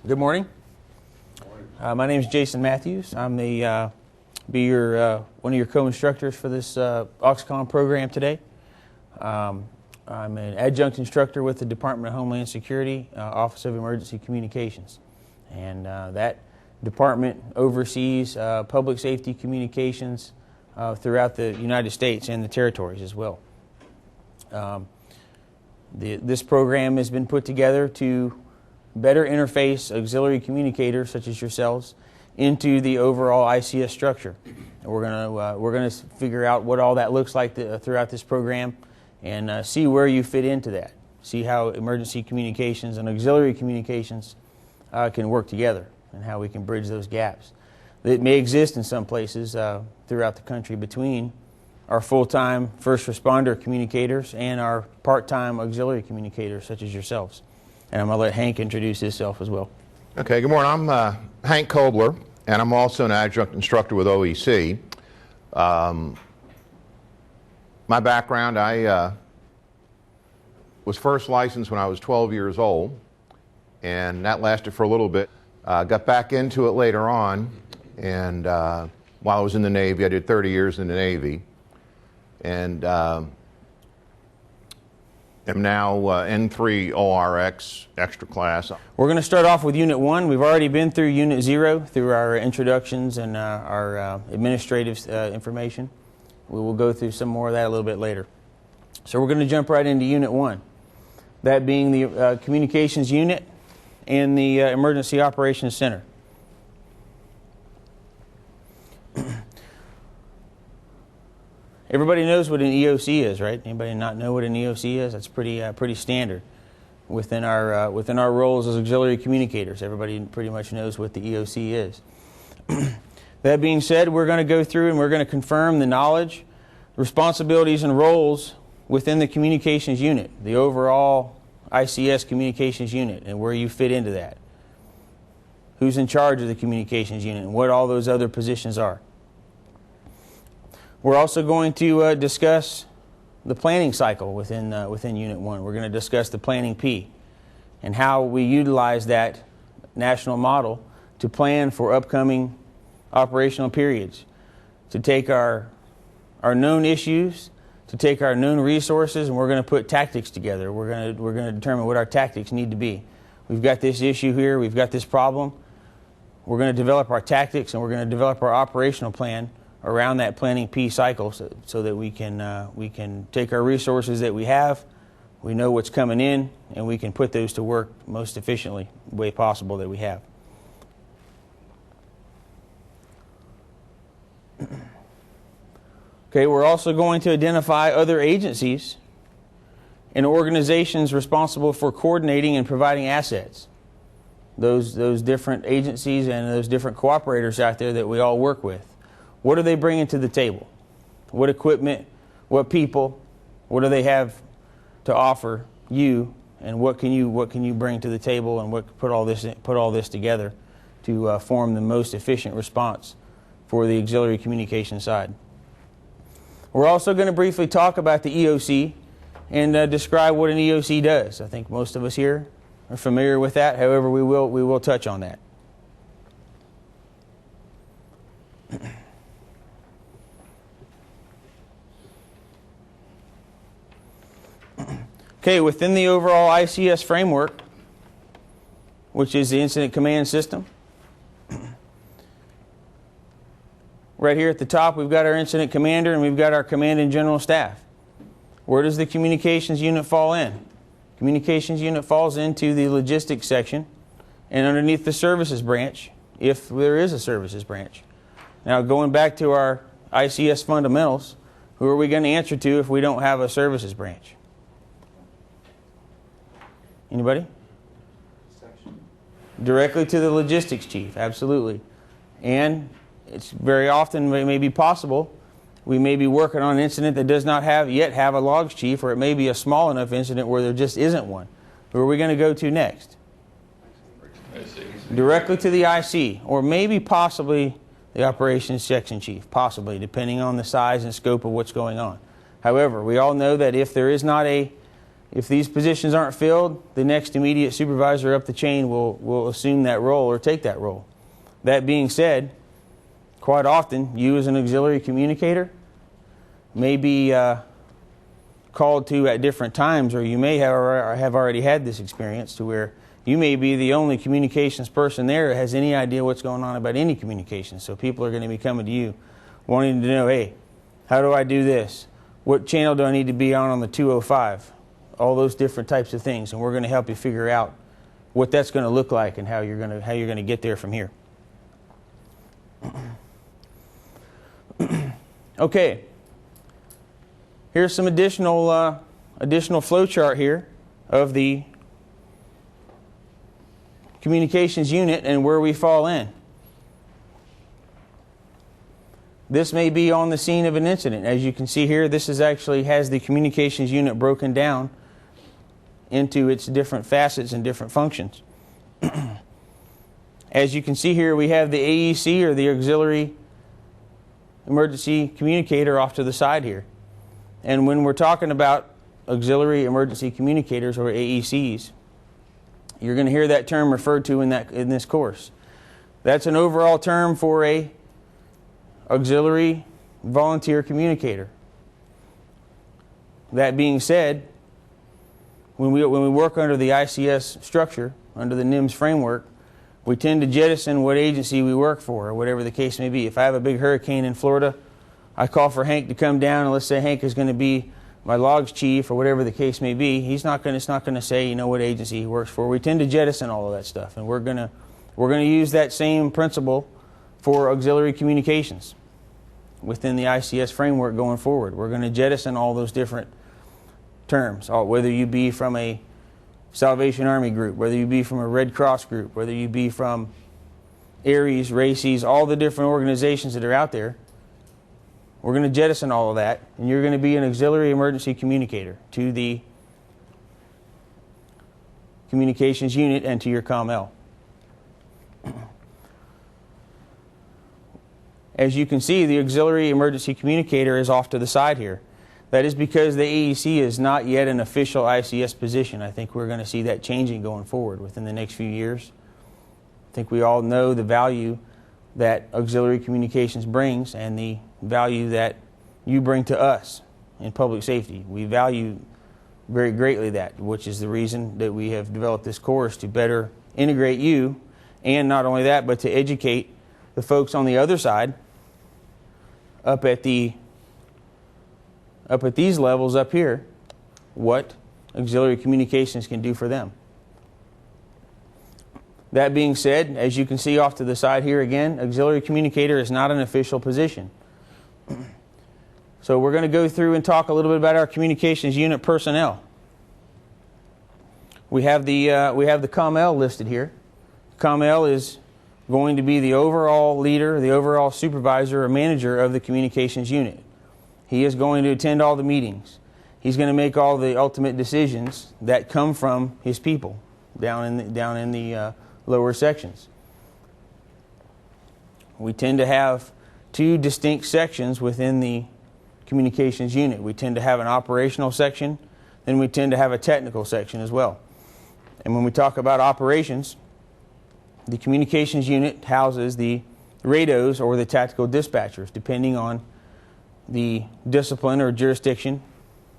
Good morning. My name is Jason Matthews. I'm the one of your co-instructors for this OEC-ICTAP program today. I'm an adjunct instructor with the Department of Homeland Security, Office of Emergency Communications, and that department oversees public safety communications throughout the United States and the territories as well. This program has been put together to better interface auxiliary communicators such as yourselves into the overall ICS structure. And we're gonna figure out what all that looks like throughout this program, and see where you fit into that. See how emergency communications and auxiliary communications can work together, and how we can bridge those gaps that may exist in some places throughout the country between our full-time first responder communicators and our part-time auxiliary communicators such as yourselves. And I'm going to let Hank introduce himself as well. Okay, good morning. I'm Hank Kobler, and I'm also an adjunct instructor with OEC. My background, I was first licensed when I was 12 years old, and that lasted for a little bit. Got back into it later on, and while I was in the Navy, I did 30 years in the Navy, and am now N3 ORX extra class. We're going to start off with Unit 1. We've already been through Unit 0 through our introductions and our administrative information. We will go through some more of that a little bit later. So we're going to jump right into Unit 1, that being the Communications Unit and the Emergency Operations Center. Everybody knows what an EOC is, right? Anybody not know what an EOC is? That's pretty standard within our roles as auxiliary communicators. Everybody pretty much knows what the EOC is. That being said, we're going to go through and we're going to confirm the knowledge, responsibilities, and roles within the communications unit, the overall ICS communications unit, and where you fit into that. Who's in charge of the communications unit and what all those other positions are. We're also going to discuss the planning cycle within Unit 1. We're going to discuss the Planning P and how we utilize that national model to plan for upcoming operational periods, to take our known issues, to take our known resources, and we're going to put tactics together. We're going to determine what our tactics need to be. We've got this issue here. We've got this problem. We're going to develop our tactics, and we're going to develop our operational plan around that Planning P cycle, so that we can take our resources that we have, we know what's coming in, and we can put those to work most efficiently the way possible that we have. Okay, we're also going to identify other agencies and organizations responsible for coordinating and providing assets. Those different agencies and those different cooperators out there that we all work with. What are they bringing to the table? What equipment, what people, what do they have to offer you, and what can you bring to the table, and put all this together to form the most efficient response for the auxiliary communication side. We're also going to briefly talk about the EOC and describe what an EOC does. I think most of us here are familiar with that. However, we will touch on that. Okay, within the overall ICS framework, which is the Incident Command System, right here at the top we've got our Incident Commander and we've got our Command and General Staff. Where does the Communications Unit fall in? Communications Unit falls into the Logistics section and underneath the Services branch, if there is a Services branch. Now, going back to our ICS fundamentals, who are we going to answer to if we don't have a Services branch? Anybody? Section. Directly to the Logistics Chief, absolutely. And it's very often, it may be possible, we may be working on an incident that does not yet have a logs chief, or it may be a small enough incident where there just isn't one. Who are we going to go to next? Directly to the IC, or maybe possibly the Operations Section Chief, possibly, depending on the size and scope of what's going on. However, we all know that if there is not a If these positions aren't filled, the next immediate supervisor up the chain will assume that role or take that role. That being said, quite often, you as an auxiliary communicator may be called to at different times, or you may have already had this experience to where you may be the only communications person there that has any idea what's going on about any communications. So people are going to be coming to you wanting to know, hey, how do I do this? What channel do I need to be on the 205? All those different types of things, and we're going to help you figure out what that's going to look like and how you're going to get there from here. Okay, here's some additional flow chart here of the communications unit and where we fall in. This may be on the scene of an incident. As you can see here, this is actually has the communications unit broken down into its different facets and different functions. As you can see here, we have the AEC, or the Auxiliary Emergency Communicator, off to the side here. And when we're talking about Auxiliary Emergency Communicators, or AECs, you're going to hear that term referred to in this course. That's an overall term for a auxiliary volunteer communicator. That being said, when we work under the ICS structure, under the NIMS framework, we tend to jettison what agency we work for, or whatever the case may be. If I have a big hurricane in Florida, I call for Hank to come down, and let's say Hank is going to be my logs chief, or whatever the case may be. It's not going to say, you know, what agency he works for. We tend to jettison all of that stuff, and we're going to use that same principle for auxiliary communications within the ICS framework going forward. We're going to jettison all those different terms, whether you be from a Salvation Army group, whether you be from a Red Cross group, whether you be from ARES, RACES, all the different organizations that are out there. We're going to jettison all of that, and you're going to be an auxiliary emergency communicator to the communications unit and to your Comm L. As you can see, the auxiliary emergency communicator is off to the side here. That is because the AEC is not yet an official ICS position. I think we're going to see that changing going forward within the next few years. I think we all know the value that auxiliary communications brings and the value that you bring to us in public safety. We value very greatly that, which is the reason that we have developed this course, to better integrate you, and not only that, but to educate the folks on the other side up at these levels up here, what auxiliary communications can do for them. That being said, as you can see off to the side here again, auxiliary communicator is not an official position. So we're going to go through and talk a little bit about our communications unit personnel. We have the Comm L listed here. Comm L is going to be the overall leader, the overall supervisor or manager of the communications unit. He is going to attend all the meetings. He's going to make all the ultimate decisions that come from his people down in the lower sections. We tend to have two distinct sections within the communications unit. We tend to have an operational section, then we tend to have a technical section as well. And when we talk about operations, the communications unit houses the rados or the tactical dispatchers, depending on the discipline or jurisdiction.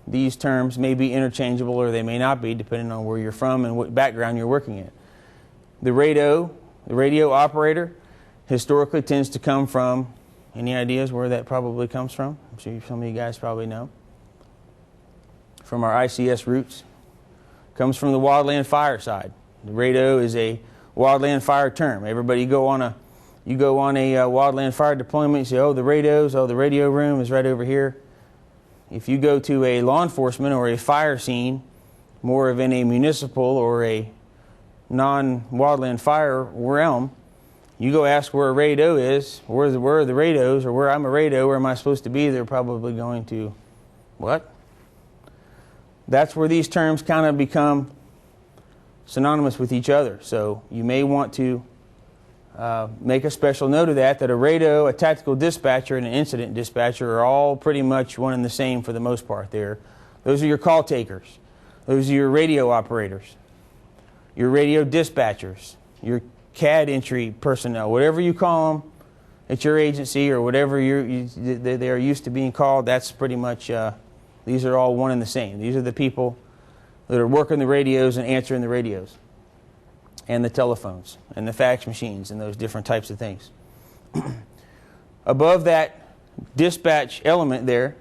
These terms may be interchangeable or they may not be, depending on where you're from and what background you're working in. The radio operator, historically tends to come from, any ideas where that probably comes from? I'm sure some of you guys probably know. From our ICS roots. Comes from the wildland fire side. The radio is a wildland fire term. Everybody, you go on a wildland fire deployment, you say, oh, the radio room is right over here. If you go to a law enforcement or a fire scene, more of in a municipal or a non-wildland fire realm, you go ask where a radio is, where are the radios, or where I'm a radio, where am I supposed to be? They're probably going to, what? That's where these terms kind of become synonymous with each other. So you may want to make a special note of that a radio, a tactical dispatcher, and an incident dispatcher are all pretty much one and the same for the most part there. Those are your call takers. Those are your radio operators, your radio dispatchers, your CAD entry personnel, whatever you call them at your agency or whatever they are used to being called. That's pretty much, these are all one and the same. These are the people that are working the radios and answering the radios and the telephones and the fax machines and those different types of things. Above that dispatch element there,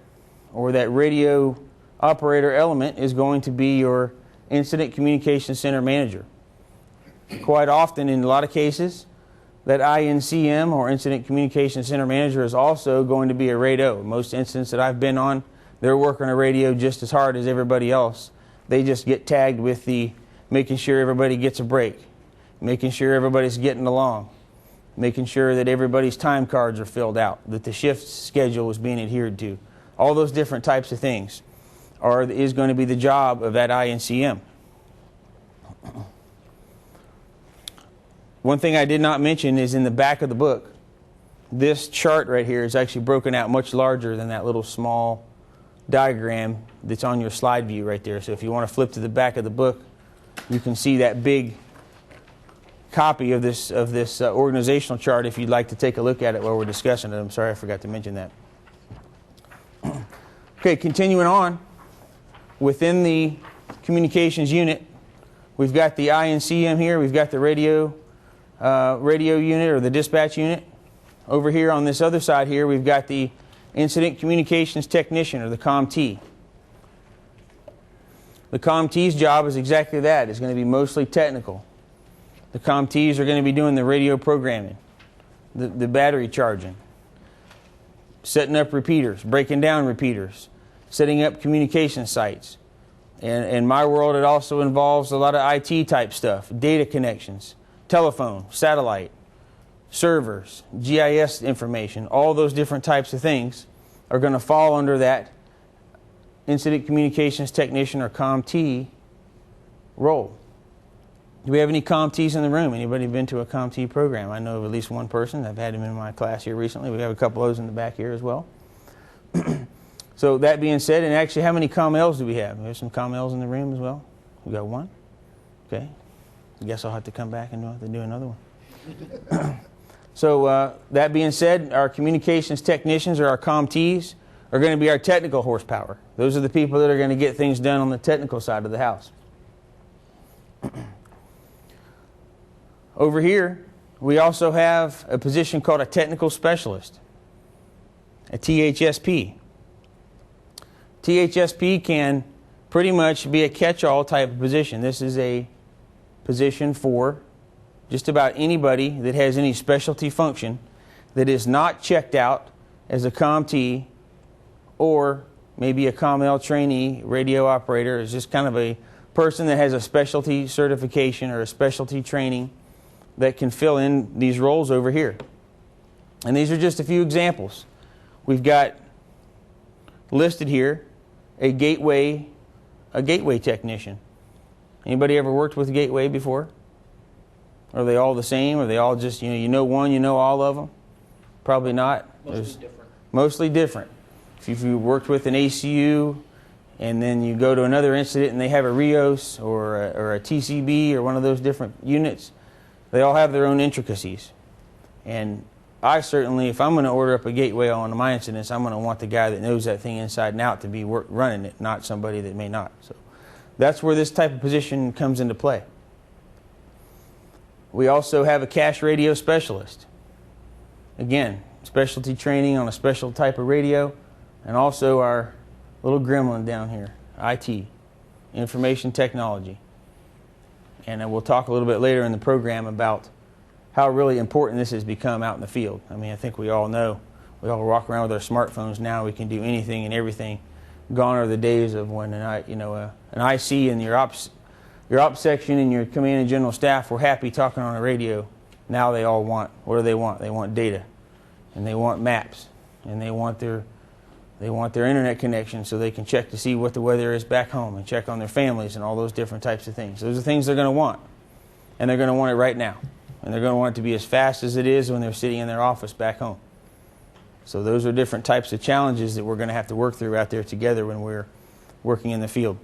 or that radio operator element, is going to be your Incident Communication Center Manager. Quite often, in a lot of cases, that INCM, or Incident Communication Center Manager, is also going to be a radio. Most incidents that I've been on, they're working a radio just as hard as everybody else. They just get tagged with the making sure everybody gets a break, making sure everybody's getting along, making sure that everybody's time cards are filled out, that the shift schedule is being adhered to. All those different types of things is going to be the job of that INCM. One thing I did not mention is in the back of the book, this chart right here is actually broken out much larger than that little small diagram that's on your slide view right there. So if you want to flip to the back of the book, you can see that big copy of this organizational chart if you'd like to take a look at it while we're discussing it. I'm sorry I forgot to mention that. Okay, continuing on, within the communications unit, we've got the INCM here, we've got the radio unit or the dispatch unit. Over here on this other side here, we've got the Incident Communications Technician, or the COMT. The COMT's job is exactly that. It's going to be mostly technical. The COMTs are going to be doing the radio programming, the battery charging, setting up repeaters, breaking down repeaters, setting up communication sites. And in my world, it also involves a lot of IT type stuff, data connections, telephone, satellite, servers, GIS information. All those different types of things are going to fall under that Incident Communications Technician, or COMT, role. Do we have any COMTs in the room? Anybody been to a COMT program? I know of at least one person. I've had him in my class here recently. We have a couple of those in the back here as well. So that being said, and actually, how many Comm Ls do we have? We have some Comm Ls in the room as well. We got one. Okay. I guess I'll have to come back and have to do another one. So that being said, our communications technicians, or our COMTs, are going to be our technical horsepower. Those are the people that are going to get things done on the technical side of the house. Over here, we also have a position called a technical specialist, a THSP. THSP can pretty much be a catch-all type of position. This is a position for just about anybody that has any specialty function that is not checked out as a COMT or maybe a Comm L trainee radio operator. Is just kind of a person that has a specialty certification or a specialty training that can fill in these roles over here. And these are just a few examples. We've got listed here a gateway technician. Anybody ever worked with a gateway before? Are they all the same? Are they all just, you know one, you know all of them? Probably not. Mostly different. If you worked with an ACU and then you go to another incident and they have a RIOS or a TCB or one of those different units, they all have their own intricacies. And I certainly, if I'm going to order up a gateway on my incidents, I'm going to want the guy that knows that thing inside and out to be running it, not somebody that may not. So that's where this type of position comes into play. We also have a cache radio specialist. Again, specialty training on a special type of radio, and also our little gremlin down here, IT, information technology. And we'll talk a little bit later in the program about how really important this has become out in the field. I mean, I think we all know. We all walk around with our smartphones now. We can do anything and everything. Gone are the days of when an IC in your ops section and your command and general staff were happy talking on a radio. Now they all want, what do they want? They want data, and they want maps, and they want their internet connection so they can check to see what the weather is back home and check on their families and all those different types of things. Those are things they're going to want, and they're going to want it right now, and they're going to want it to be as fast as it is when they're sitting in their office back home. So those are different types of challenges that we're going to have to work through out there together when we're working in the field.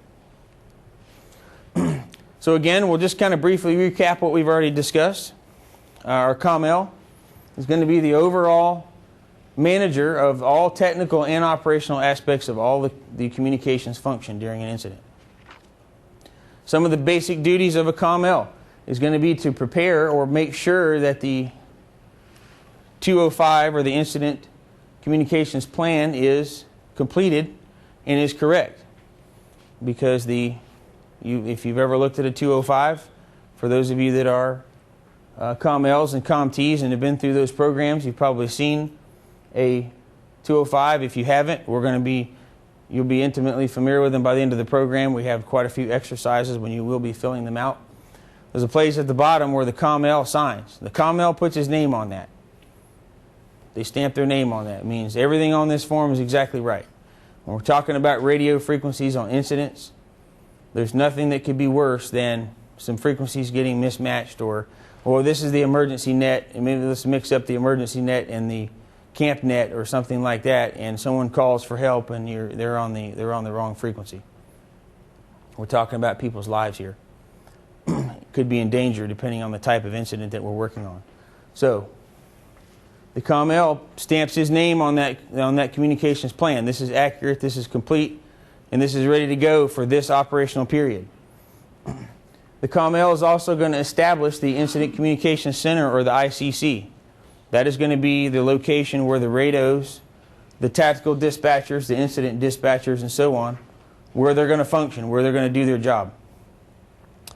So again, we'll just kind of briefly recap what we've already discussed. Our Comm L is going to be the overall manager of all technical and operational aspects of all the communications function during an incident. Some of the basic duties of a Comm L is going to be to prepare or make sure that the 205 or the incident communications plan is completed and is correct. Because if you've ever looked at a 205, for those of you that are Comm Ls and Comm Ts and have been through those programs, you've probably seen a 205. If you haven't, you'll be intimately familiar with them by the end of the program. We have quite a few exercises when you will be filling them out. There's a place at the bottom where the Comm L signs. The Comm L puts his name on that. They stamp their name on that. It means everything on this form is exactly right. When we're talking about radio frequencies on incidents, there's nothing that could be worse than some frequencies getting mismatched, or this is the emergency net, and maybe let's mix up the emergency net and the camp net or something like that, and someone calls for help and they're on the wrong frequency. We're talking about people's lives here. Could be in danger depending on the type of incident that we're working on. So the Comm L stamps his name on that communications plan. This is accurate, this is complete, and this is ready to go for this operational period. The Comm L is also going to establish the Incident Communications Center, or the ICC. That is going to be the location where the radios, the tactical dispatchers, the incident dispatchers, and so on, where they're going to function, where they're going to do their job.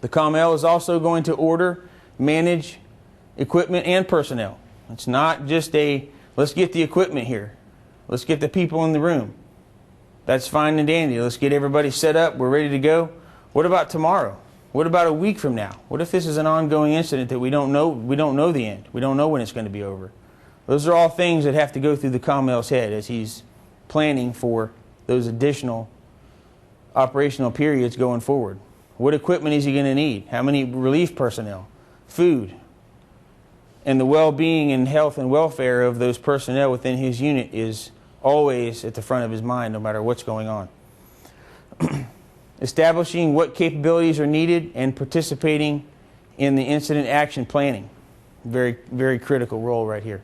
The Comm L is also going to order, manage equipment and personnel. It's not just let's get the equipment here. Let's get the people in the room. That's fine and dandy. Let's get everybody set up. We're ready to go. What about tomorrow? What about a week from now? What if this is an ongoing incident that we don't know the end? We don't know when it's going to be over. Those are all things that have to go through the Comm L's head as he's planning for those additional operational periods going forward. What equipment is he going to need? How many relief personnel? Food? And the well-being and health and welfare of those personnel within his unit is always at the front of his mind, no matter what's going on. Establishing what capabilities are needed and participating in the incident action planning. Very, very critical role right here.